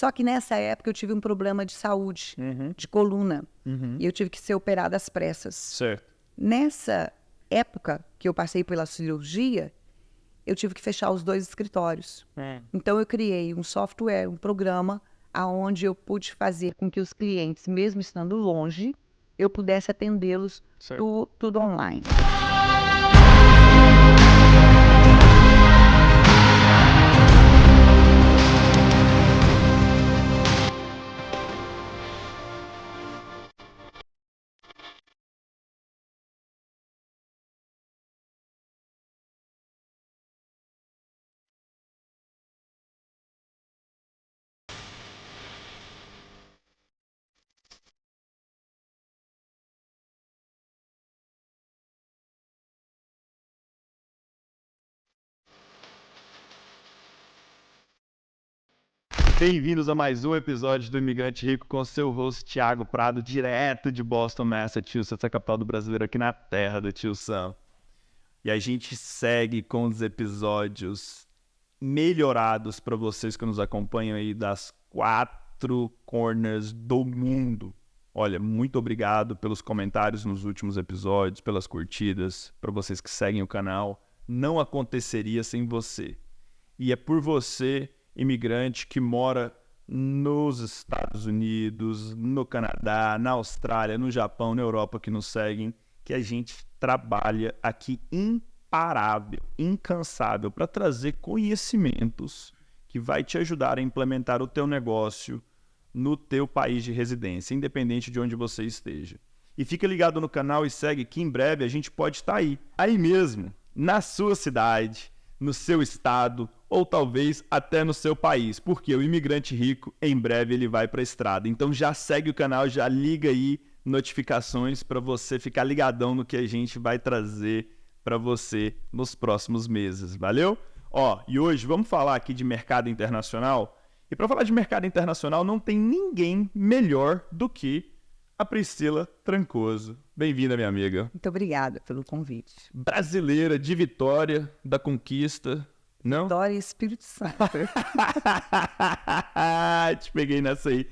Só que nessa época eu tive um problema de saúde, de coluna. E eu tive que ser operada às pressas. Certo. Nessa época que eu passei pela cirurgia, eu tive que fechar os 2 escritórios. Então eu criei um software, um programa, aonde eu pude fazer com que os clientes, mesmo estando longe, eu pudesse atendê-los tudo online. Bem-vindos a mais um episódio do Imigrante Rico com seu host Thiago Prado, direto de Boston, Massachusetts, a capital do brasileiro, aqui na terra do tio Sam. E a gente segue com os episódios melhorados para vocês que nos acompanham aí das 4 corners do mundo. Olha, muito obrigado pelos comentários nos últimos episódios, pelas curtidas, para vocês que seguem o canal. Não aconteceria sem você. E é por você, imigrante que mora nos Estados Unidos, no Canadá, na Austrália, no Japão, na Europa, que nos seguem, que a gente trabalha aqui imparável, incansável, para trazer conhecimentos que vai te ajudar a implementar o teu negócio no teu país de residência, independente de onde você esteja. E fica ligado no canal e segue que em breve a gente pode estar aí mesmo, na sua cidade, no seu estado ou talvez até no seu país, porque o Imigrante Rico em breve ele vai para a estrada. Então já segue o canal, já liga aí notificações para você ficar ligadão no que a gente vai trazer para você nos próximos meses, valeu? E hoje vamos falar aqui de mercado internacional. E para falar de mercado internacional não tem ninguém melhor do que a Priscila Trancoso. Bem-vinda, minha amiga. Muito obrigada pelo convite. Brasileira de Vitória, da Conquista, não? Vitória e Espírito Santo. Te peguei nessa aí.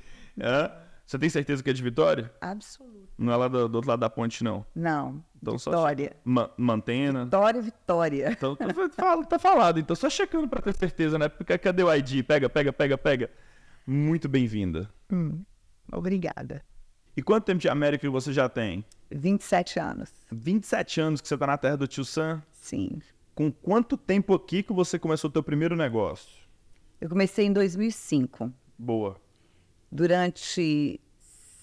Você tem certeza que é de Vitória? Absoluto. Não é lá do outro lado da ponte, não? Não, Então, Vitória. Mantena? Vitória. Então tá falado. Então só checando pra ter certeza, né? Porque cadê o ID? Pega. Muito bem-vinda. Obrigada. E quanto tempo de América você já tem? 27 anos. 27 anos que você tá na terra do tio Sam? Sim. Com quanto tempo aqui que você começou o teu primeiro negócio? Eu comecei em 2005. Boa. Durante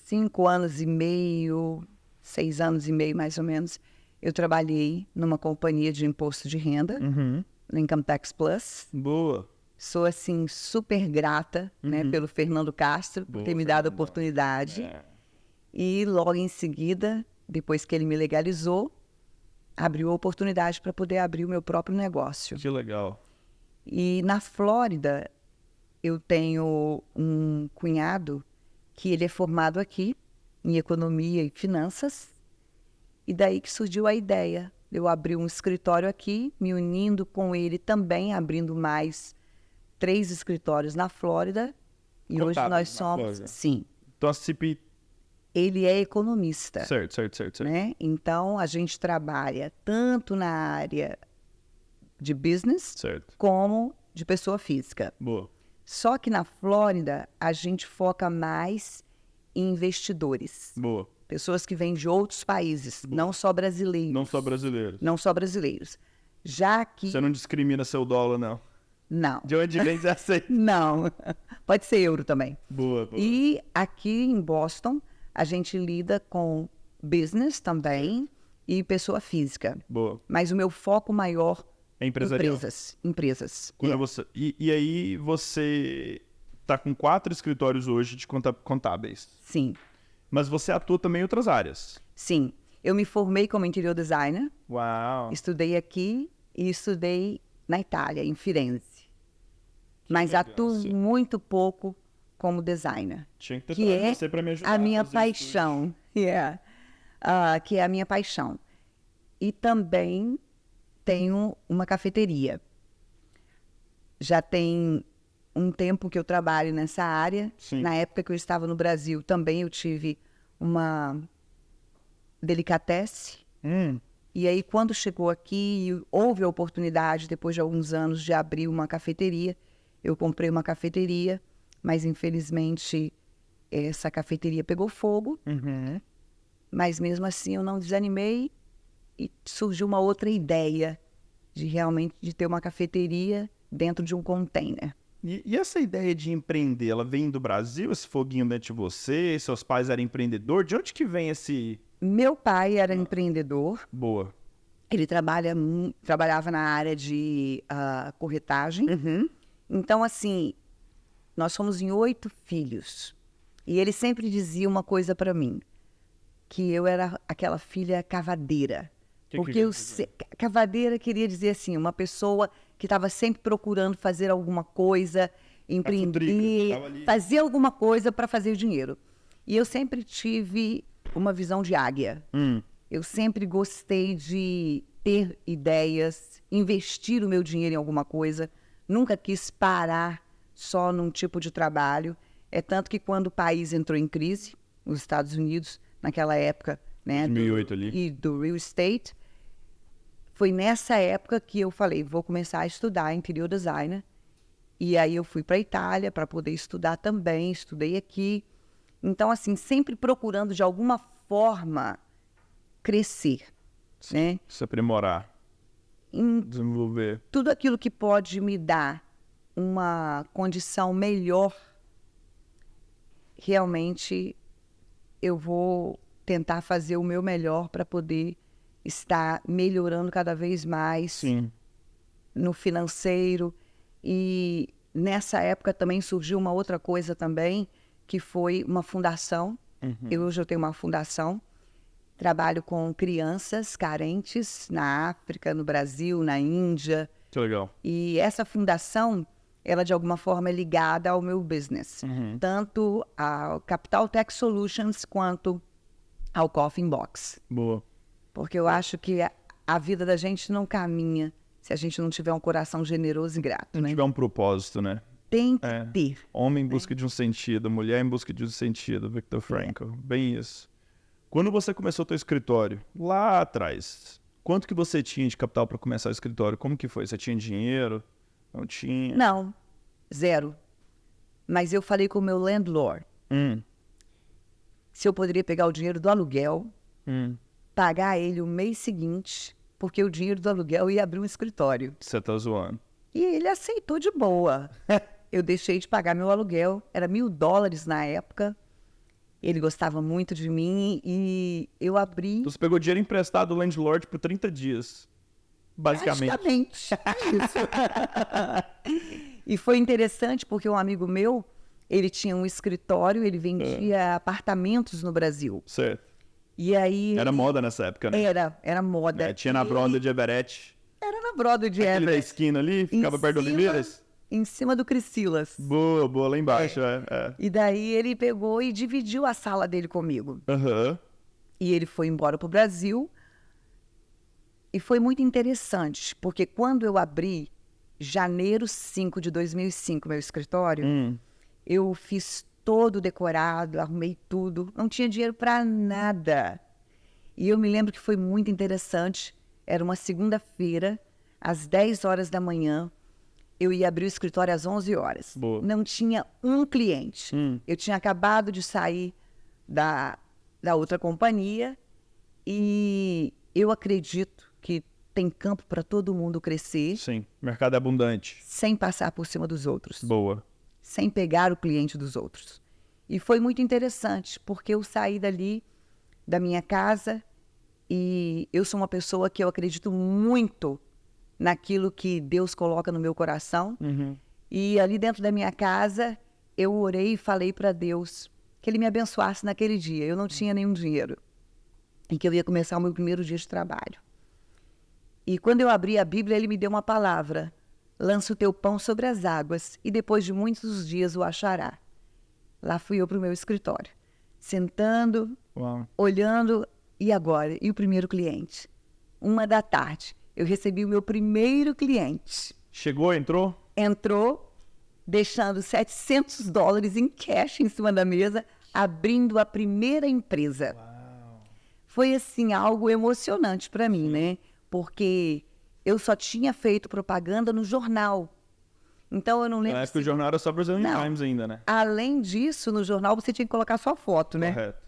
5 anos e meio, 6 anos e meio mais ou menos, eu trabalhei numa companhia de imposto de renda, no Income Tax Plus. Boa. Sou, assim, super grata, né, pelo Fernando Castro, por ter me dado a oportunidade. E logo em seguida, depois que ele me legalizou, abriu a oportunidade para poder abrir o meu próprio negócio. Que legal. E na Flórida, eu tenho um cunhado que ele é formado aqui em economia e finanças. E daí que surgiu a ideia. Eu abri um escritório aqui, me unindo com ele também, abrindo mais 3 escritórios na Flórida. E Contábeis hoje nós na somos... Flórida. Sim. Então a CP... Ele é economista. Certo. Né? Então, a gente trabalha tanto na área de business como de pessoa física. Boa. Só que na Flórida, a gente foca mais em investidores. Boa. Pessoas que vêm de outros países, não só brasileiros. Não só brasileiros. Já que... Você não discrimina seu dólar, não? Não. De onde vem, você aceita? Não. Pode ser euro também. Boa. E aqui em Boston, a gente lida com business também e pessoa física. Boa. Mas o meu foco maior É empresarial. Empresas. Você... E aí você tá com 4 escritórios hoje de contábeis. Sim. Mas você atua também em outras áreas. Sim. Eu me formei como interior designer. Uau. Estudei aqui e estudei na Itália, em Firenze. Mas atuo muito pouco como designer. Tinha que ter que é você para me ajudar a minha fazer paixão. Que é a minha paixão. E também tenho uma cafeteria. Já tem um tempo que eu trabalho nessa área. Sim. Na época que eu estava no Brasil, também eu tive uma delicatessen. E aí, quando chegou aqui, houve a oportunidade, depois de alguns anos, de abrir uma cafeteria. Eu comprei uma cafeteria, mas infelizmente essa cafeteria pegou fogo. Mas mesmo assim eu não desanimei e surgiu uma outra ideia de realmente de ter uma cafeteria dentro de um container. E essa ideia de empreender, ela vem do Brasil, esse foguinho dentro de você? Seus pais eram empreendedores? De onde que vem esse... Meu pai era empreendedor. Boa. Ele trabalhava na área de corretagem. Então, assim, nós somos em 8 filhos. E ele sempre dizia uma coisa para mim, que eu era aquela filha cavadeira. Porque cavadeira queria dizer assim, uma pessoa que estava sempre procurando fazer alguma coisa, empreender, fazer alguma coisa para fazer dinheiro. E eu sempre tive uma visão de águia. Eu sempre gostei de ter ideias, investir o meu dinheiro em alguma coisa. Nunca quis parar só num tipo de trabalho. É tanto que quando o país entrou em crise, os Estados Unidos, naquela época, né, 2008 ali. E do real estate, foi nessa época que eu falei, vou começar a estudar interior designer. E aí eu fui para a Itália para poder estudar também, estudei aqui. Então, assim, sempre procurando de alguma forma crescer, né? Se aprimorar, desenvolver. Tudo aquilo que pode me dar uma condição melhor, realmente eu vou tentar fazer o meu melhor para poder estar melhorando cada vez mais no financeiro. E nessa época também surgiu uma outra coisa também, que foi uma fundação. Hoje eu tenho uma fundação, trabalho com crianças carentes na África, no Brasil, na Índia. Que legal. E essa fundação, ela de alguma forma é ligada ao meu business. Tanto ao Capital Tech Solutions quanto ao Coffee Box. Boa. Porque eu acho que a vida da gente não caminha se a gente não tiver um coração generoso e grato, Se não né? tiver um propósito, né? Tem que ter. Homem em busca de um sentido, mulher em busca de um sentido, Viktor Frankl. Bem isso. Quando você começou o teu escritório, lá atrás, quanto que você tinha de capital para começar o escritório? Como que foi? Você tinha dinheiro? Não tinha? Não, 0. Mas eu falei com o meu landlord se eu poderia pegar o dinheiro do aluguel, pagar ele o mês seguinte, porque o dinheiro do aluguel ia abrir um escritório. Você tá zoando. E ele aceitou de boa. Eu deixei de pagar meu aluguel, era $1.000 na época. Ele gostava muito de mim e eu abri... Então você pegou dinheiro emprestado do landlord por 30 dias, basicamente. Praticamente. Isso. E foi interessante porque um amigo meu, ele tinha um escritório, ele vendia apartamentos no Brasil. Certo. E aí... Era moda nessa época, né? Era moda. Tinha na Broadway de Everett. Era na Broadway de Aquele da Everett. esquina ali, ficava perto do Oliveiras. Em cima do Cricilas. Boa, boa, lá embaixo, E daí ele pegou e dividiu a sala dele comigo. E ele foi embora para o Brasil. E foi muito interessante, porque quando eu abri, janeiro 5 de 2005, meu escritório, eu fiz todo decorado, arrumei tudo. Não tinha dinheiro para nada. E eu me lembro que foi muito interessante. Era uma segunda-feira, às 10 horas da manhã. Eu ia abrir o escritório às 11 horas. Boa. Não tinha um cliente. Eu tinha acabado de sair da outra companhia e eu acredito que tem campo para todo mundo crescer. Sim, o mercado é abundante. Sem passar por cima dos outros. Boa. Sem pegar o cliente dos outros. E foi muito interessante, porque eu saí dali, da minha casa, e eu sou uma pessoa que eu acredito muito naquilo que Deus coloca no meu coração. E ali dentro da minha casa, eu orei e falei para Deus que Ele me abençoasse naquele dia. Eu não tinha nenhum dinheiro. E que eu ia começar o meu primeiro dia de trabalho. E quando eu abri a Bíblia, Ele me deu uma palavra. Lança o teu pão sobre as águas e depois de muitos dias o achará. Lá fui eu para o meu escritório. Sentando, olhando, e agora? E o primeiro cliente? 1h da tarde. Eu recebi o meu primeiro cliente. Chegou, entrou? Entrou deixando $700 em cash em cima da mesa, abrindo a primeira empresa. Uau. Foi, assim, algo emocionante para mim, né? Porque eu só tinha feito propaganda no jornal. Então, eu não lembro... Na época o jornal era só Brazilian Times ainda, né? Além disso, no jornal você tinha que colocar sua foto, né? Correto.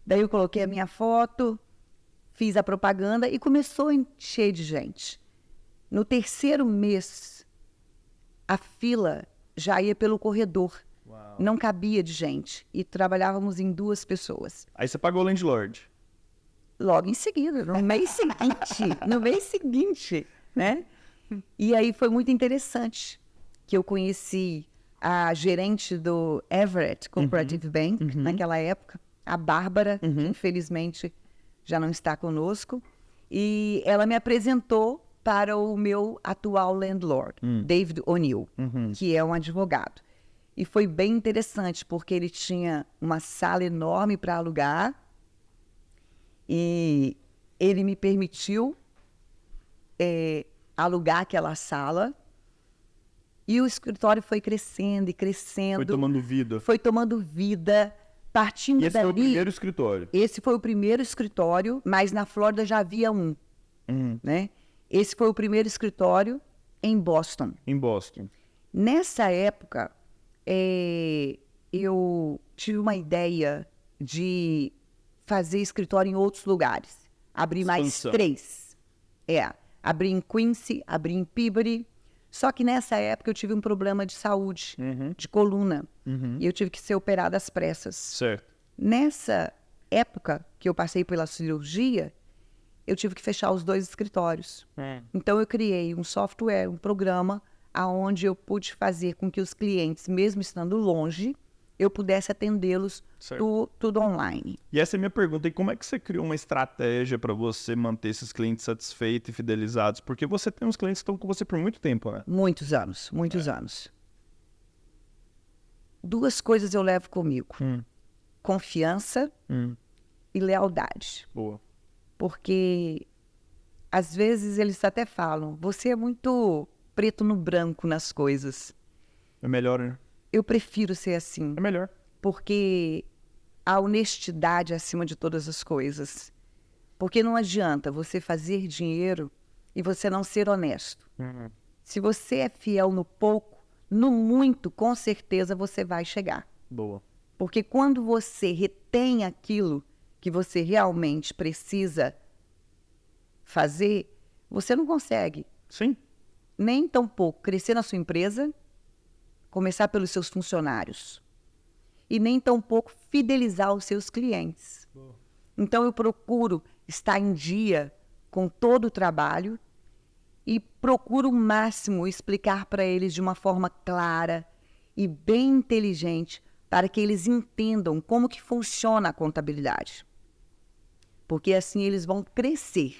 Daí eu coloquei a minha foto, fiz a propaganda e começou a encher de gente. No terceiro mês, a fila já ia pelo corredor. Uau. Não cabia de gente. E trabalhávamos em 2 pessoas. Aí você pagou o landlord. Logo em seguida, no mês seguinte, né? E aí foi muito interessante que eu conheci a gerente do Everett Cooperative Bank, naquela época, a Bárbara, que infelizmente já não está conosco, e ela me apresentou para o meu atual landlord, David O'Neill, que é um advogado. E foi bem interessante, porque ele tinha uma sala enorme para alugar, e ele me permitiu alugar aquela sala, e o escritório foi crescendo e crescendo. Foi tomando vida. Foi tomando vida, partindo E esse dali... foi o primeiro escritório. Esse foi o primeiro escritório, mas na Flórida já havia um, né? Esse foi o primeiro escritório em Boston. Em Boston. Nessa época, eu tive uma ideia de fazer escritório em outros lugares. Abrir mais Expansão. 3. Abrir em Quincy, abrir em Peabody. Só que nessa época eu tive um problema de saúde, de coluna. E eu tive que ser operada às pressas. Certo. Nessa época que eu passei pela cirurgia, eu tive que fechar os 2 escritórios. Então, eu criei um software, um programa, onde eu pude fazer com que os clientes, mesmo estando longe, eu pudesse atendê-los tudo online. E essa é a minha pergunta. E como é que você criou uma estratégia para você manter esses clientes satisfeitos e fidelizados? Porque você tem uns clientes que estão com você por muito tempo, né? Muitos anos, muitos anos. 2 coisas eu levo comigo. Confiança e lealdade. Boa. Porque, às vezes, eles até falam, você é muito preto no branco nas coisas. É melhor, né? Eu prefiro ser assim, É melhor. porque a honestidade é acima de todas as coisas. Porque não adianta você fazer dinheiro e você não ser honesto. Se você é fiel no pouco, no muito, com certeza você vai chegar. Boa. Porque quando você retém aquilo que você realmente precisa fazer, você não consegue Sim. nem tão pouco crescer na sua empresa, começar pelos seus funcionários, e nem tão pouco fidelizar os seus clientes. Então, eu procuro estar em dia com todo o trabalho e procuro o máximo explicar para eles de uma forma clara e bem inteligente para que eles entendam como que funciona a contabilidade. Porque assim eles vão crescer.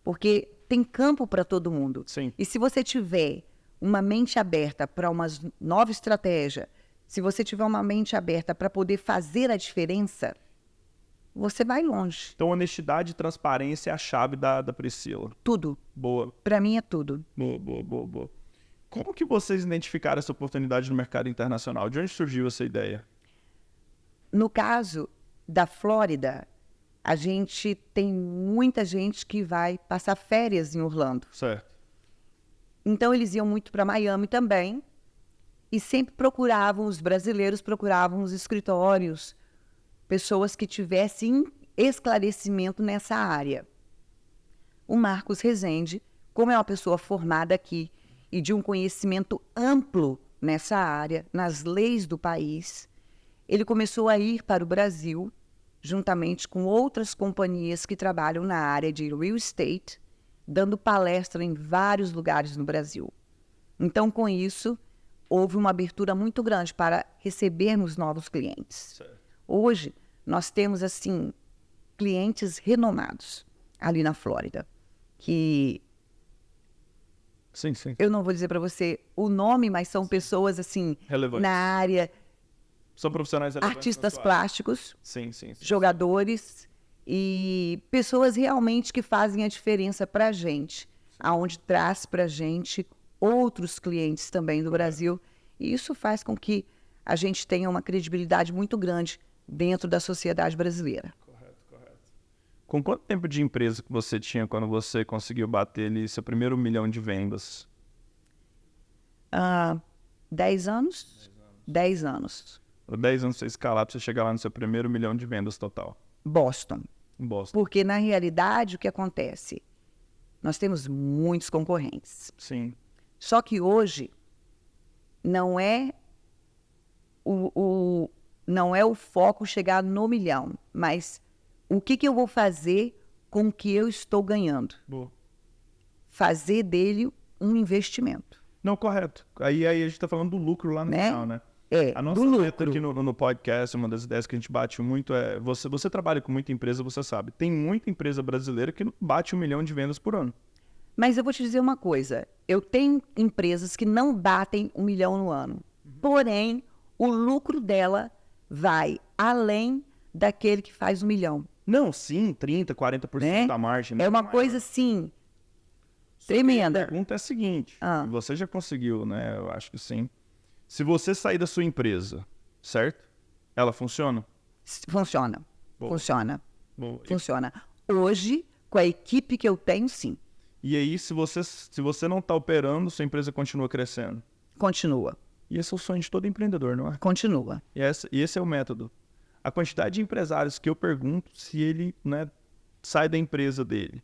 Porque tem campo para todo mundo. Sim. E se você tiver uma mente aberta para uma nova estratégia, se você tiver uma mente aberta para poder fazer a diferença, você vai longe. Então, honestidade e transparência é a chave da Priscila. Tudo. Boa. Para mim é tudo. Boa. Como que vocês identificaram essa oportunidade no mercado internacional? De onde surgiu essa ideia? No caso da Flórida, a gente tem muita gente que vai passar férias em Orlando. Certo. Então, eles iam muito para Miami também. E sempre procuravam, os brasileiros procuravam os escritórios, pessoas que tivessem esclarecimento nessa área. O Marcos Rezende, como é uma pessoa formada aqui e de um conhecimento amplo nessa área, nas leis do país, ele começou a ir para o Brasil, juntamente com outras companhias que trabalham na área de real estate, dando palestra em vários lugares no Brasil. Então, com isso, houve uma abertura muito grande para recebermos novos clientes. Certo. Hoje, nós temos, assim, clientes renomados ali na Flórida, que Sim. eu não vou dizer para você o nome, mas são pessoas, assim, Relevantes. na área, São profissionais relevantes. artistas na sua área. plásticos, Sim. jogadores e pessoas realmente que fazem a diferença para a gente, aonde traz para a gente outros clientes também do Brasil E isso faz com que a gente tenha uma credibilidade muito grande dentro da sociedade brasileira. Com quanto tempo de empresa que você tinha quando você conseguiu bater ali seu primeiro 1 milhão de vendas? 10 anos? 10 anos. 10 anos você escalar para você chegar lá no seu primeiro 1 milhão de vendas total. Boston. Em Boston. Porque, na realidade, o que acontece? Nós temos muitos concorrentes. Sim. Só que hoje não é não é o foco chegar no 1 milhão, mas o que eu vou fazer com o que eu estou ganhando? Boa. Fazer dele um investimento. Não, correto. Aí a gente está falando do lucro lá no final, né? A nossa do meta lucro. aqui no podcast, uma das ideias que a gente bate muito é... Você trabalha com muita empresa, você sabe. Tem muita empresa brasileira que não bate 1 milhão de vendas por ano. Mas eu vou te dizer uma coisa. Eu tenho empresas que não batem 1 milhão no ano. Porém, o lucro dela vai além daquele que faz 1 milhão. Não, sim, 30%, 40% Né? da margem. É uma coisa assim, tremenda. A pergunta é a seguinte, Ah. você já conseguiu, né? Eu acho que sim. Se você sair da sua empresa, certo? Ela funciona? Funciona. Boa. Funciona. Bom, Funciona. Hoje, com a equipe que eu tenho, sim. e aí, se você não está operando, sua empresa continua crescendo. Continua. E esse é o sonho de todo empreendedor, não é? Continua. E esse é o método. A quantidade de empresários que eu pergunto se ele, né, sai da empresa dele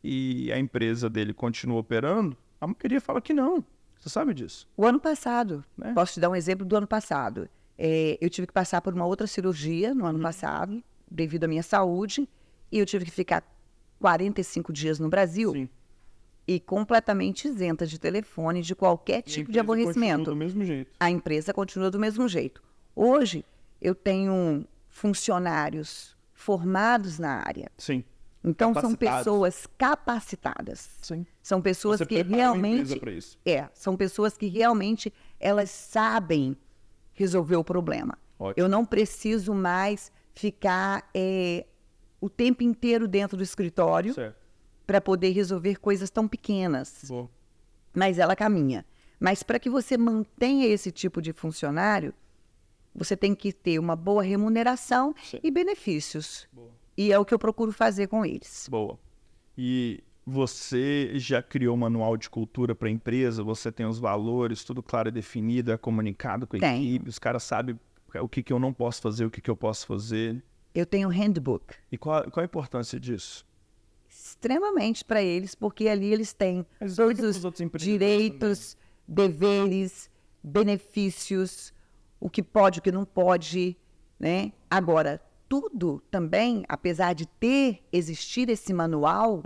e a empresa dele continua operando, a maioria fala que não. Você sabe disso? O ano passado, Né? posso te dar um exemplo do ano passado. Eu tive que passar por uma outra cirurgia no ano passado, devido à minha saúde, e eu tive que ficar 45 dias no Brasil Sim. e completamente isenta de telefone, de qualquer tipo de aborrecimento. Do mesmo jeito. A empresa continua do mesmo jeito. Hoje, eu tenho funcionários formados na área. Sim. Então, são Capacitados. pessoas capacitadas. Sim. São pessoas Você que preparou a empresa realmente... pra isso. São pessoas que realmente elas sabem resolver o problema. Ótimo. Eu não preciso mais ficar o tempo inteiro dentro do escritório Certo. para poder resolver coisas tão pequenas. Boa. Mas ela caminha. Mas para que você mantenha esse tipo de funcionário, você tem que ter uma boa remuneração Sim. e benefícios. Boa. E é o que eu procuro fazer com eles. Boa. E você já criou um manual de cultura para a empresa? Você tem os valores, tudo claro e definido, é comunicado com a Tenho. equipe, os caras sabem o que eu não posso fazer, o que eu posso fazer. Eu tenho um handbook. E qual a importância disso? Extremamente para eles, porque ali eles têm Mas todos explica os pros outros empreendedores direitos, deveres, benefícios, o que pode, o que não pode, né? Agora, tudo também, apesar de existir esse manual,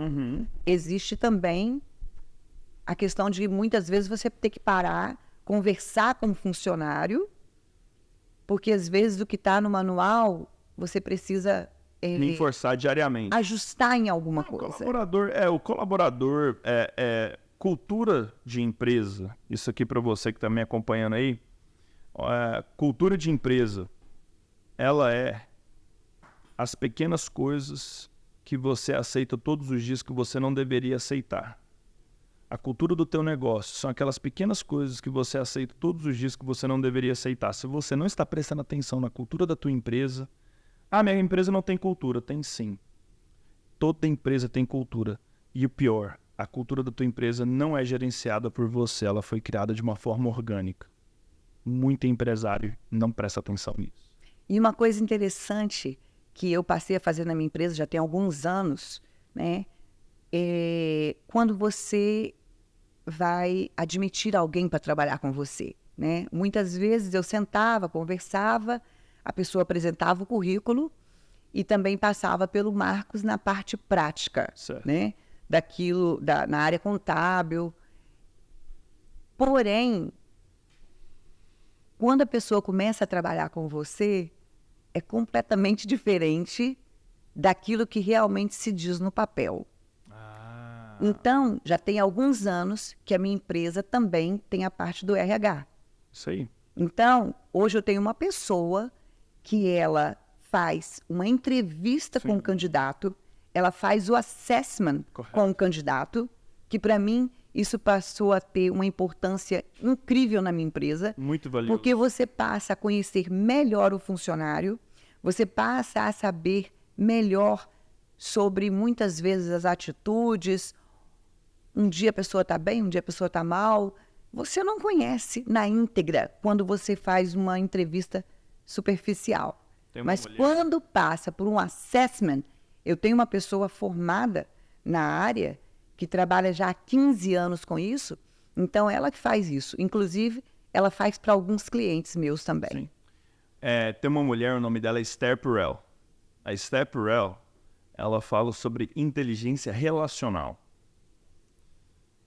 existe também a questão de muitas vezes você ter que parar, conversar com o funcionário, porque às vezes o que está no manual você precisa Me enforçar diariamente. ajustar em alguma O coisa. colaborador cultura de empresa. Isso aqui para você que está me acompanhando aí. Cultura de empresa, ela é as pequenas coisas que você aceita todos os dias que você não deveria aceitar. A cultura do teu negócio são aquelas pequenas coisas que você aceita todos os dias que você não deveria aceitar. Se você não está prestando atenção na cultura da tua empresa... minha empresa não tem cultura. Tem sim. Toda empresa tem cultura. E o pior, a cultura da tua empresa não é gerenciada por você. Ela foi criada de uma forma orgânica. Muito empresário não presta atenção nisso. E uma coisa interessante que eu passei a fazer na minha empresa já tem alguns anos, né? Quando você vai admitir alguém para trabalhar com você, né? Muitas vezes eu sentava, conversava, a pessoa apresentava o currículo e também passava pelo Marcos na parte prática, Certo. né? Daquilo, na área contábil. Porém, quando a pessoa começa a trabalhar com você, é completamente diferente daquilo que realmente se diz no papel. Então, já tem alguns anos que a minha empresa também tem a parte do RH. Isso aí. Então, hoje eu tenho uma pessoa que ela faz uma entrevista com o candidato, ela faz o assessment Correto. com o candidato, que para mim isso passou a ter uma importância incrível na minha empresa. Muito valioso. Porque você passa a conhecer melhor o funcionário, você passa a saber melhor sobre, muitas vezes, as atitudes. Um dia a pessoa está bem, um dia a pessoa está mal. Você não conhece na íntegra quando você faz uma entrevista superficial. Mas quando passa por um assessment, eu tenho uma pessoa formada na área que trabalha já há 15 anos com isso, então ela que faz isso. Inclusive, ela faz para alguns clientes meus também. Sim. Tem uma mulher, o nome dela é Esther Perel. A Esther Perel, ela fala sobre inteligência relacional.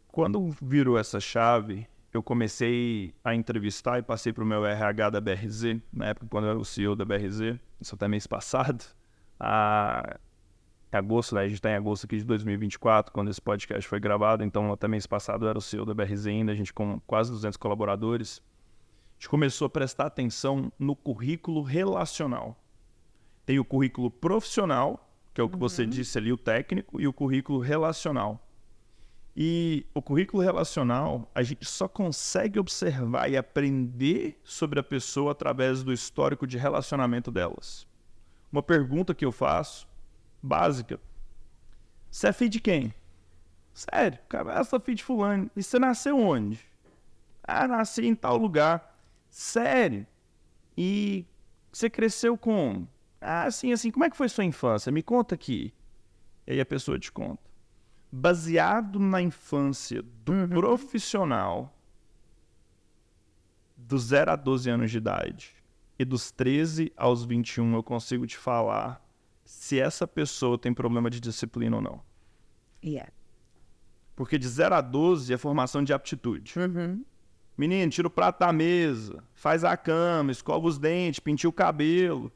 Quando virou essa chave, eu comecei a entrevistar e passei para o meu RH da BRZ, na época quando eu era o CEO da BRZ, isso até mês passado, em agosto, né? A gente está em agosto aqui de 2024, quando esse podcast foi gravado, então até mês passado eu era o CEO da BRZ ainda, a gente com quase 200 colaboradores. A gente começou a prestar atenção no currículo relacional. Tem o currículo profissional, que é o que você disse ali, o técnico, e o currículo relacional. E o currículo relacional, a gente só consegue observar e aprender sobre a pessoa através do histórico de relacionamento delas. Uma pergunta que eu faço, básica: você é filho de quem? Sério, cara, eu sou filho de fulano. E você nasceu onde? Nasci em tal lugar. Sério? E você cresceu como? Assim, como é que foi sua infância? Me conta aqui. E aí a pessoa te conta. Baseado na infância do profissional, dos 0 a 12 anos de idade, e dos 13 aos 21, eu consigo te falar se essa pessoa tem problema de disciplina ou não. Porque de 0 a 12 é formação de aptitude. Menino, tira o prato da mesa, faz a cama, escova os dentes, penteia o cabelo.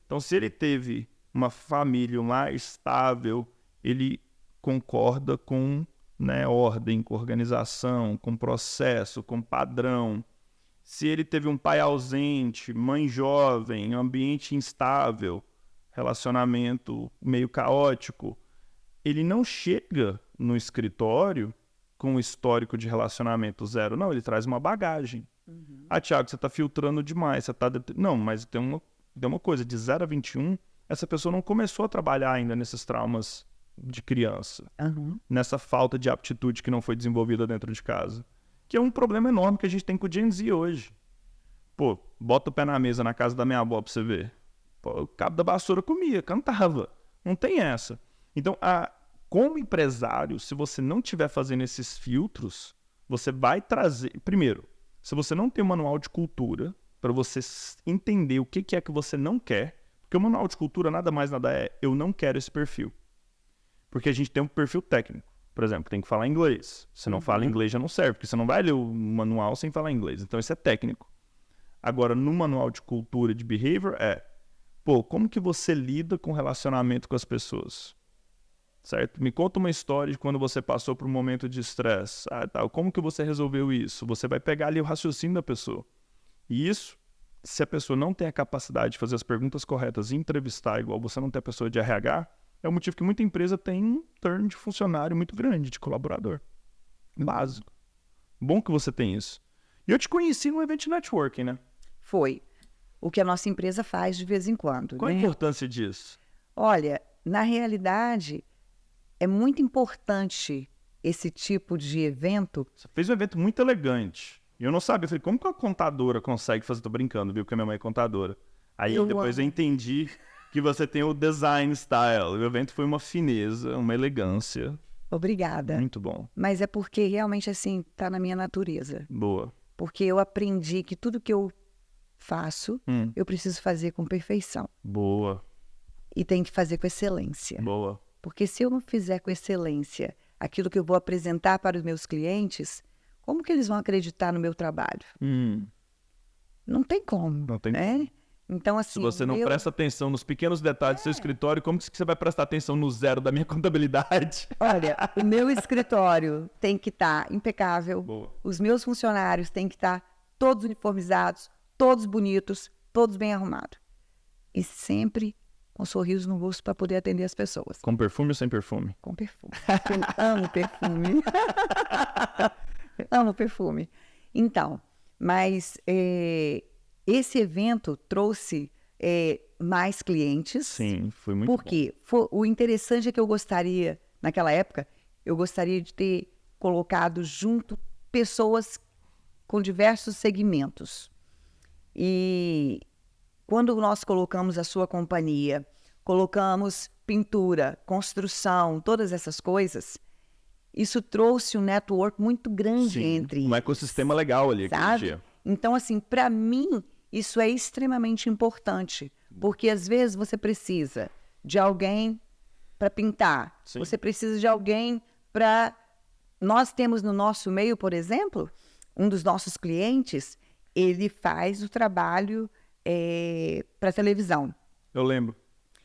Então, se ele teve uma família, um lar estável, ele concorda com, né, ordem, com organização, com processo, com padrão. Se ele teve um pai ausente, mãe jovem, ambiente instável, relacionamento meio caótico, ele não chega no escritório com um histórico de relacionamento zero. Não, ele traz uma bagagem. Thiago, você está filtrando demais. Você tá Não, mas tem uma coisa, de 0 a 21, essa pessoa não começou a trabalhar ainda nesses traumas de criança, nessa falta de aptitude que não foi desenvolvida dentro de casa, que é um problema enorme que a gente tem com o Gen Z hoje. Pô, bota o pé na mesa na casa da minha avó pra você ver. Pô, o cabo da vassoura comia, cantava. Não tem essa. Então, como empresário, se você não estiver fazendo esses filtros, você vai trazer... Primeiro, se você não tem um manual de cultura para você entender o que é que você não quer, porque o manual de cultura nada mais nada é: eu não quero esse perfil. Porque a gente tem um perfil técnico. Por exemplo, tem que falar inglês. Se não fala inglês, já não serve, porque você não vai ler o manual sem falar inglês. Então, isso é técnico. Agora, no manual de cultura de behavior como que você lida com o relacionamento com as pessoas? Certo? Me conta uma história de quando você passou por um momento de estresse. Como que você resolveu isso? Você vai pegar ali o raciocínio da pessoa. E isso, se a pessoa não tem a capacidade de fazer as perguntas corretas e entrevistar igual você não tem a pessoa de RH, é o motivo que muita empresa tem um turn de funcionário muito grande, de colaborador. Básico. Bom que você tem isso. E eu te conheci no evento de networking, né? Foi. O que a nossa empresa faz de vez em quando. Qual a importância disso? Olha, na realidade, é muito importante esse tipo de evento. Você fez um evento muito elegante. E eu não sabia. Eu falei, como que uma contadora consegue fazer? Tô brincando, viu? Porque a minha mãe é contadora. Aí depois eu entendi que você tem o design style. O evento foi uma fineza, uma elegância. Obrigada. Muito bom. Mas é porque realmente, assim, tá na minha natureza. Boa. Porque eu aprendi que tudo que eu faço, eu preciso fazer com perfeição. Boa. E tem que fazer com excelência. Boa. Porque se eu não fizer com excelência aquilo que eu vou apresentar para os meus clientes, como que eles vão acreditar no meu trabalho? Não tem como. Não tem como. Então, assim, se você não presta atenção nos pequenos detalhes do seu escritório, como que você vai prestar atenção no zero da minha contabilidade? Olha, o meu escritório tem que estar impecável. Boa. Os meus funcionários têm que estar todos uniformizados, todos bonitos, todos bem arrumados. E sempre com um sorriso no rosto para poder atender as pessoas. Com perfume ou sem perfume? Com perfume. Eu amo perfume. Eu amo perfume. Então, mas esse evento trouxe mais clientes. Sim, foi muito bom. Porque o interessante é que naquela época, eu gostaria de ter colocado junto pessoas com diversos segmentos. E quando nós colocamos a sua companhia, colocamos pintura, construção, todas essas coisas, isso trouxe um network muito grande entre um ecossistema legal ali aquele dia. Então, assim, para mim, isso é extremamente importante, porque às vezes você precisa de alguém para pintar, você precisa de alguém para... Nós temos no nosso meio, por exemplo, um dos nossos clientes, ele faz o trabalho para televisão. Eu lembro.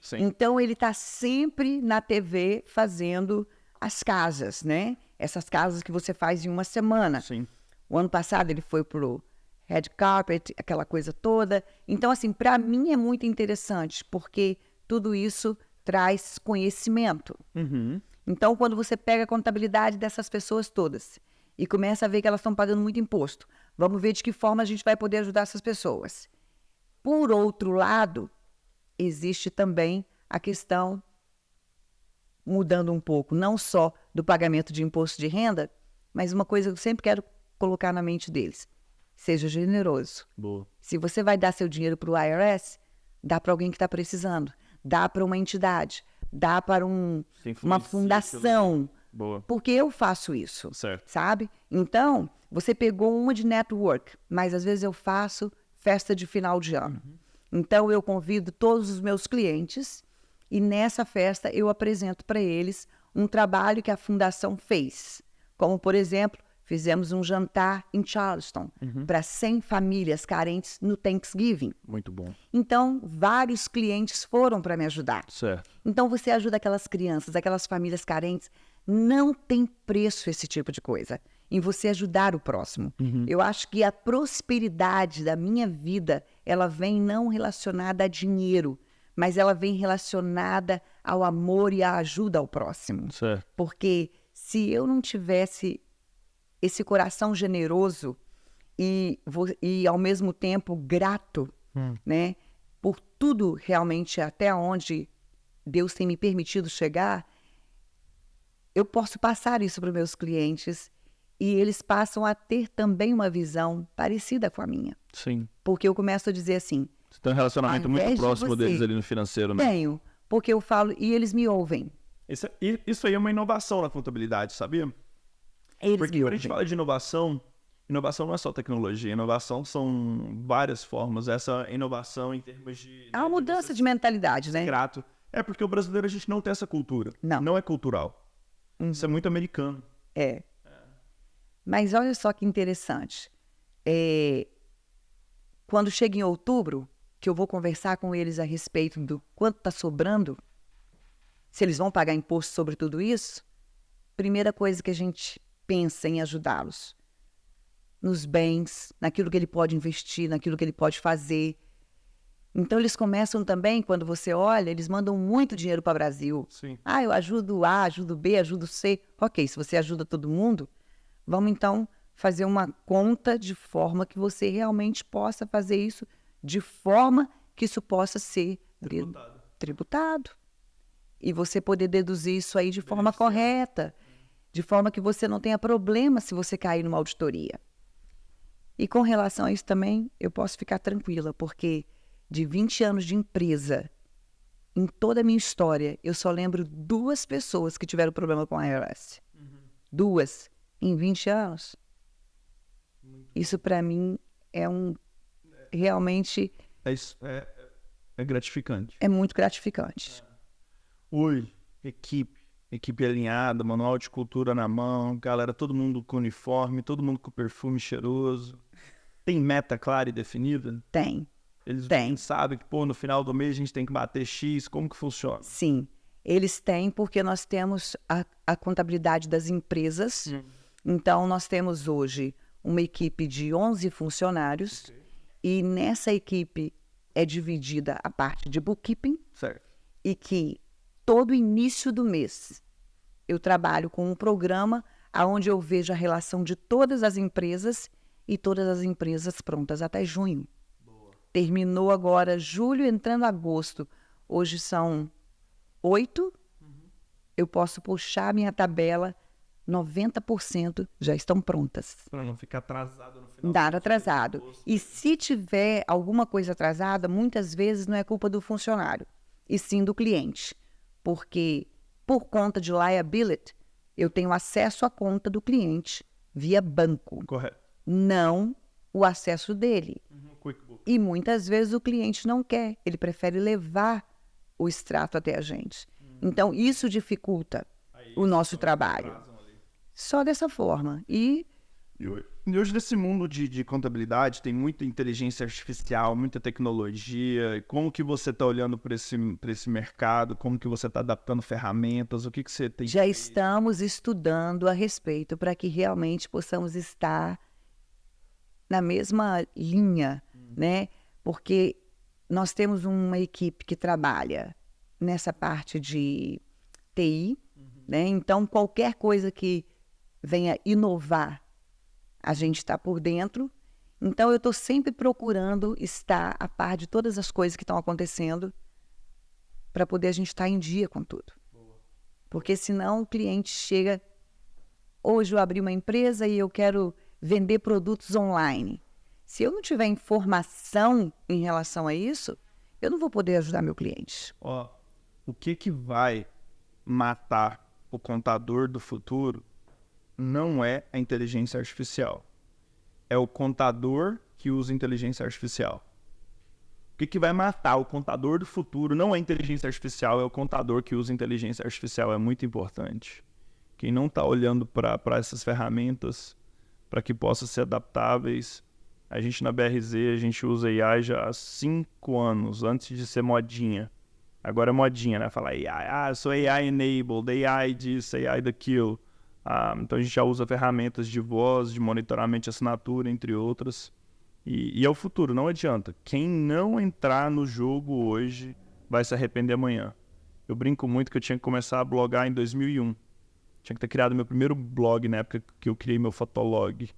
Sim. Então, ele está sempre na TV fazendo as casas, né? Essas casas que você faz em uma semana. Sim. O ano passado ele foi pro Red Carpet, aquela coisa toda. Então, assim, para mim é muito interessante, porque tudo isso traz conhecimento. Uhum. Então, quando você pega a contabilidade dessas pessoas todas e começa a ver que elas estão pagando muito imposto, vamos ver de que forma a gente vai poder ajudar essas pessoas. Por outro lado, existe também a questão, mudando um pouco, não só do pagamento de imposto de renda, mas uma coisa que eu sempre quero colocar na mente deles. Seja generoso. Boa. Se você vai dar seu dinheiro para o IRS, dá para alguém que está precisando, dá para uma entidade, dá para uma fundação. Boa. Porque eu faço isso, certo. Sabe? Então, você pegou uma de network, mas às vezes eu faço festa de final de ano. Uhum. Então, eu convido todos os meus clientes e nessa festa eu apresento para eles um trabalho que a fundação fez. Como, por exemplo, fizemos um jantar em Charleston para 100 famílias carentes no Thanksgiving. Muito bom. Então, vários clientes foram para me ajudar. Certo. Então, você ajuda aquelas crianças, aquelas famílias carentes. Não tem preço esse tipo de coisa, em você ajudar o próximo. Eu acho que a prosperidade da minha vida, ela vem não relacionada a dinheiro, mas ela vem relacionada ao amor e à ajuda ao próximo. Certo. Porque se eu não tivesse esse coração generoso e ao mesmo tempo grato, né, por tudo realmente até onde Deus tem me permitido chegar, eu posso passar isso para os meus clientes e eles passam a ter também uma visão parecida com a minha. Sim. Porque eu começo a dizer assim... Você tem um relacionamento muito próximo deles ali no financeiro, né? Tenho, porque eu falo e eles me ouvem. Isso aí é uma inovação na contabilidade, sabia? Porque quando a gente fala de inovação, inovação não é só tecnologia, inovação são várias formas. Essa inovação em termos de... É uma mudança de mentalidade, né? Grato. É porque o brasileiro a gente não tem essa cultura. Não é cultural. Isso é muito americano. É. Mas olha só que interessante. Quando chega em outubro, que eu vou conversar com eles a respeito do quanto está sobrando, se eles vão pagar imposto sobre tudo isso, primeira coisa que a gente pensa em ajudá-los. Nos bens, naquilo que ele pode investir, naquilo que ele pode fazer. Então, eles começam também, quando você olha, eles mandam muito dinheiro para o Brasil. Sim. Eu ajudo A, ajudo B, ajudo C. Ok, se você ajuda todo mundo, vamos então fazer uma conta de forma que você realmente possa fazer isso de forma que isso possa ser tributado. E você poder deduzir isso aí de forma correta, de forma que você não tenha problema se você cair numa auditoria. E com relação a isso também, eu posso ficar tranquila, porque de 20 anos de empresa, em toda a minha história, eu só lembro 2 pessoas que tiveram problema com a IRS. 2 em 20 anos. Isso para mim é realmente... É gratificante. É muito gratificante. Oi, equipe alinhada, manual de cultura na mão, galera, todo mundo com uniforme, todo mundo com perfume cheiroso. Tem meta clara e definida? Tem. Eles sabem que, no final do mês a gente tem que bater X, como que funciona? Sim, eles têm porque nós temos a contabilidade das empresas. Então, nós temos hoje uma equipe de 11 funcionários e nessa equipe é dividida a parte de bookkeeping. Certo. e que todo início do mês eu trabalho com um programa onde eu vejo a relação de todas as empresas e todas as empresas prontas até junho. Boa. Terminou agora julho, entrando agosto. Hoje são 8. Eu posso puxar minha tabela, 90% já estão prontas. Para não ficar atrasado no final. Nada atrasado. E se tiver alguma coisa atrasada, muitas vezes não é culpa do funcionário, e sim do cliente. Porque, por conta de liability, eu tenho acesso à conta do cliente via banco. Correto. Não o acesso dele. QuickBooks. E muitas vezes o cliente não quer, ele prefere levar o extrato até a gente. Então, isso dificulta o nosso trabalho. Só dessa forma. E hoje, nesse mundo de contabilidade, tem muita inteligência artificial, muita tecnologia. Como que você está olhando para esse mercado? Como que você está adaptando ferramentas? O que você tem já feito? estamos estudando a respeito para que realmente possamos estar na mesma linha, né? Porque nós temos uma equipe que trabalha nessa parte de TI, né? Então, qualquer coisa que venha inovar, a gente está por dentro. Então, eu estou sempre procurando estar a par de todas as coisas que estão acontecendo para poder a gente estar em dia com tudo. Boa. Porque senão o cliente chega... Hoje eu abri uma empresa e eu quero vender produtos online. Se eu não tiver informação em relação a isso, eu não vou poder ajudar meu cliente. O que vai matar o contador do futuro não é a inteligência artificial. É o contador que usa inteligência artificial. O que vai matar o contador do futuro não é a inteligência artificial, é o contador que usa inteligência artificial. É muito importante. Quem não está olhando para essas ferramentas, para que possam ser adaptáveis. A gente na BRZ, a gente usa AI já há 5 anos, antes de ser modinha. Agora é modinha, né? Falar AI, eu sou AI-enabled, AI disso, AI daquilo. Então a gente já usa ferramentas de voz, de monitoramento de assinatura, entre outras. E é o futuro, não adianta. Quem não entrar no jogo hoje vai se arrepender amanhã. Eu brinco muito que eu tinha que começar a blogar em 2001. Tinha que ter criado meu primeiro blog na época que eu criei meu Fotolog.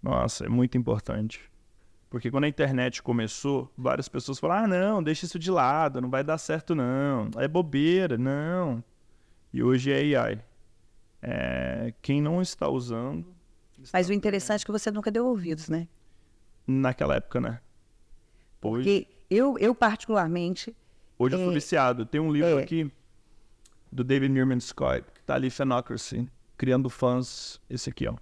Nossa, é muito importante. Porque quando a internet começou, várias pessoas falaram, não, deixa isso de lado, não vai dar certo não, é bobeira, não. E hoje é AI. Quem não está usando... Mas o interessante é que você nunca deu ouvidos, né? Naquela época, né? Porque eu particularmente... Hoje eu sou viciado. Tem um livro aqui do David Meerman Scott, que tá ali, Fanocracy, Criando Fãs, esse aqui, ó.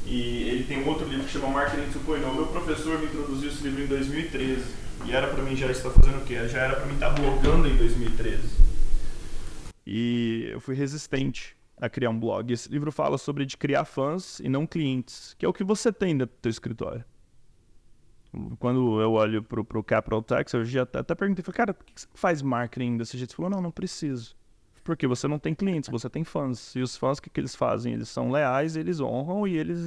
E ele tem um outro livro que chama Marketing 2.0. Meu professor me introduziu esse livro em 2013. E era pra mim já estar fazendo o quê? Já era pra mim estar blogando em 2013. E eu fui resistente a criar um blog. Esse livro fala sobre de criar fãs e não clientes, que é o que você tem no teu escritório. Quando eu olho pro Capital Tax, eu já até perguntei, falei, cara, por que você faz marketing desse jeito? Ele falou, não preciso. Porque você não tem clientes, você tem fãs. E os fãs, o que eles fazem? Eles são leais, eles honram e eles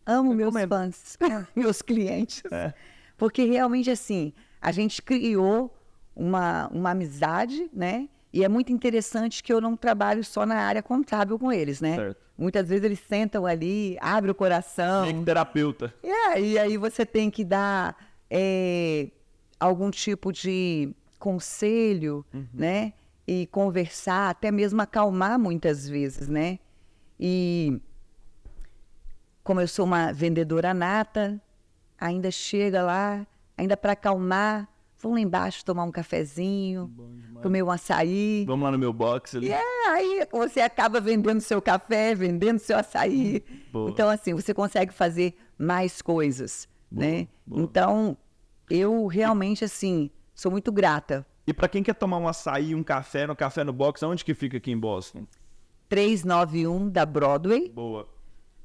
amo meus fãs, meus clientes. Porque realmente, assim, a gente criou uma amizade, né? E é muito interessante que eu não trabalho só na área contábil com eles, né? Certo. Muitas vezes eles sentam ali, abrem o coração. Meio que terapeuta. E aí você tem que dar algum tipo de conselho, né? E conversar, até mesmo acalmar muitas vezes, né? E como eu sou uma vendedora nata, ainda chega lá, ainda para acalmar, vamos lá embaixo tomar um cafezinho, comer um açaí. Vamos lá no meu box ali. Aí você acaba vendendo seu café, vendendo seu açaí. Boa. Então, assim, você consegue fazer mais coisas, né? Boa. Então, eu realmente, assim, sou muito grata. E para quem quer tomar um açaí, um café no box, aonde que fica aqui em Boston? 391 da Broadway. Boa.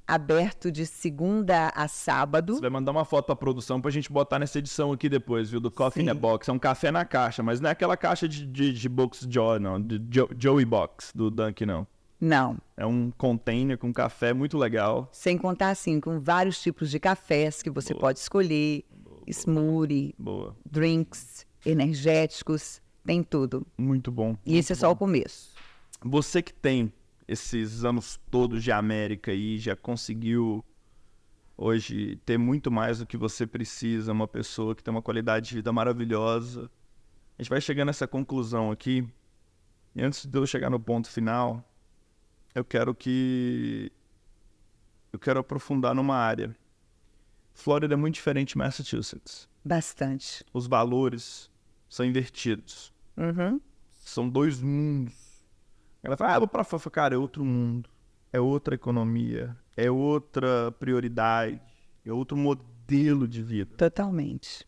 Aberto de segunda a sábado. Você vai mandar uma foto pra produção pra gente botar nessa edição aqui depois, viu? Do Coffee in a Box. É um café na caixa, mas não é aquela caixa de Box Joe, não. De Joey Box, do Dunkin', não. Não. É um container com café muito legal. Sem contar, assim, com vários tipos de cafés que você pode escolher. Smoothie, drinks, energéticos. tem tudo. Muito bom. E esse é só o começo. Você que tem esses anos todos de América aí, já conseguiu hoje ter muito mais do que você precisa, uma pessoa que tem uma qualidade de vida maravilhosa. A gente vai chegando nessa conclusão aqui, e antes de eu chegar no ponto final, eu quero aprofundar numa área. Flórida é muito diferente de Massachusetts. Bastante. Os valores são invertidos. Uhum. São dois mundos. Ela fala, vou pra fora. Cara, é outro mundo. É outra economia. É outra prioridade. É outro modelo de vida. Totalmente.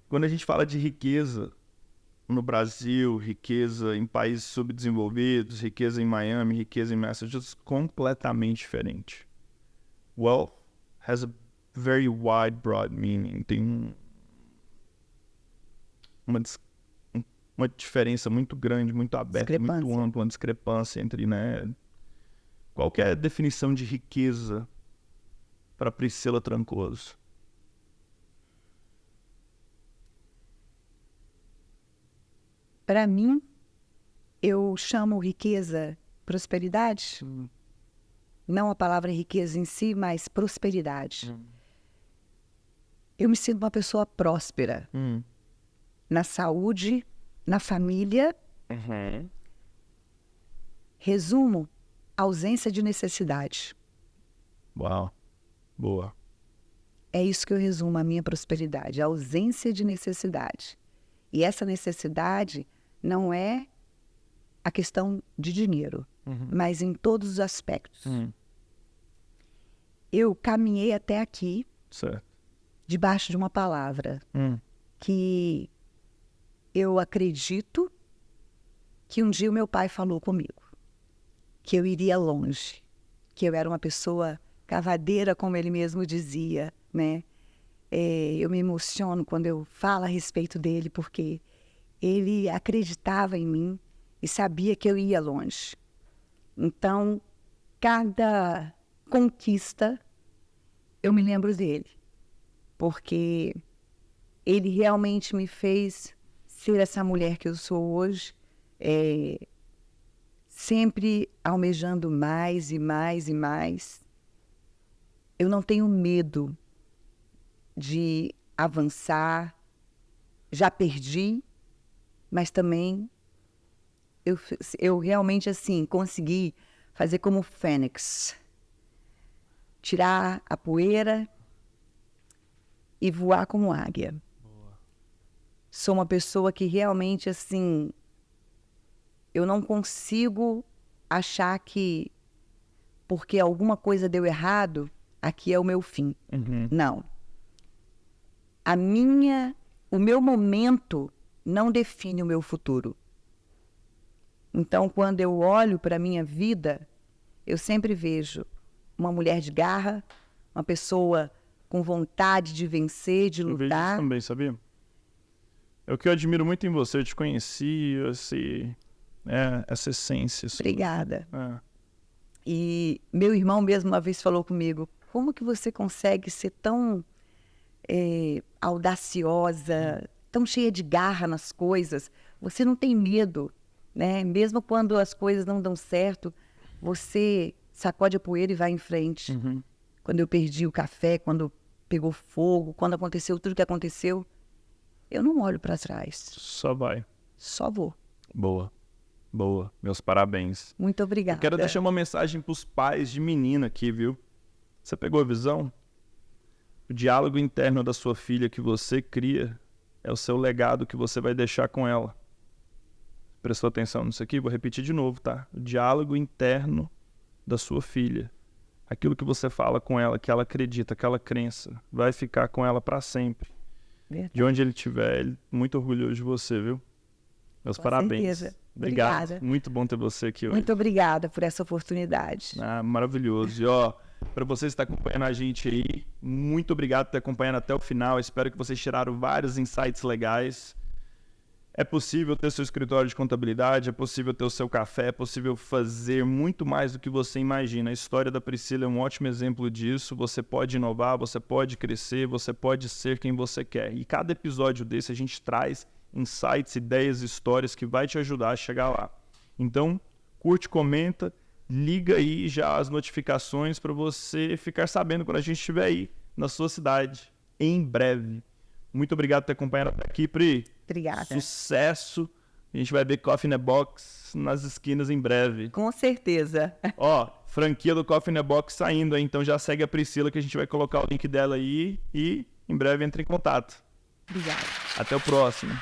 Quando a gente fala de riqueza no Brasil, riqueza em países subdesenvolvidos, riqueza em Miami, riqueza em Massachusetts, completamente diferente. Wealth has a very wide, broad meaning. Tem uma diferença muito grande, muito aberta, muito ampla, uma discrepância entre, né? Qual que é a definição de riqueza para Priscila Trancoso? Para mim, eu chamo riqueza prosperidade. Não a palavra riqueza em si, mas prosperidade. Eu me sinto uma pessoa próspera. Na saúde, na família. Resumo, ausência de necessidade. Uau, boa. É isso que eu resumo a minha prosperidade, a ausência de necessidade. E essa necessidade não é a questão de dinheiro, mas em todos os aspectos. Eu caminhei até aqui, certo, debaixo de uma palavra que eu acredito que um dia o meu pai falou comigo, que eu iria longe, que eu era uma pessoa cavadeira, como ele mesmo dizia, né? Eu me emociono quando eu falo a respeito dele, porque ele acreditava em mim e sabia que eu ia longe. Então, cada conquista, eu me lembro dele, porque ele realmente me fez ser essa mulher que eu sou hoje, sempre almejando mais e mais e mais. Eu não tenho medo de avançar, já perdi, mas também eu realmente, assim, consegui fazer como Fênix, tirar a poeira e voar como águia. Boa. Sou uma pessoa que realmente, assim, eu não consigo achar que porque alguma coisa deu errado, aqui é o meu fim. Não. O meu momento não define o meu futuro. Então, quando eu olho para a minha vida, eu sempre vejo uma mulher de garra, uma pessoa com vontade de vencer, de lutar. Eu vejo isso também, sabia? É o que eu admiro muito em você, eu te conheci, essa essência. Obrigada. E meu irmão mesmo uma vez falou comigo, como que você consegue ser tão audaciosa, tão cheia de garra nas coisas? Você não tem medo, né? Mesmo quando as coisas não dão certo, você sacode a poeira e vai em frente. Quando eu perdi o café, quando pegou fogo, quando aconteceu tudo que aconteceu, eu não olho para trás. Só vai. Só vou. Boa. Boa. Meus parabéns. Muito obrigada. Eu quero deixar uma mensagem para os pais de menina aqui, viu? Você pegou a visão? O diálogo interno da sua filha que você cria é o seu legado que você vai deixar com ela. Prestou atenção nisso aqui? Vou repetir de novo, tá? O diálogo interno da sua filha. Aquilo que você fala com ela, que ela acredita, aquela crença, vai ficar com ela para sempre. Verdade. De onde ele estiver, ele é muito orgulhoso de você, viu? Meus Com parabéns. certeza. Obrigado. Obrigada. Muito bom ter você aqui hoje. Muito obrigada por essa oportunidade. Maravilhoso. E para você que está acompanhando a gente aí, muito obrigado por ter acompanhado até o final. Espero que vocês tiraram vários insights legais. É possível ter seu escritório de contabilidade, é possível ter o seu café, é possível fazer muito mais do que você imagina. A história da Priscila é um ótimo exemplo disso. Você pode inovar, você pode crescer, você pode ser quem você quer. E cada episódio desse a gente traz insights, ideias, histórias que vai te ajudar a chegar lá. Então, curte, comenta, liga aí já as notificações para você ficar sabendo quando a gente estiver aí na sua cidade, em breve. Muito obrigado por ter acompanhado até aqui, Pri. Obrigada. Sucesso. A gente vai ver Coffee in a Box nas esquinas em breve. Com certeza. Ó, franquia do Coffee in a Box saindo aí, então já segue a Priscila que a gente vai colocar o link dela aí e em breve entre em contato. Obrigada. Até o próximo.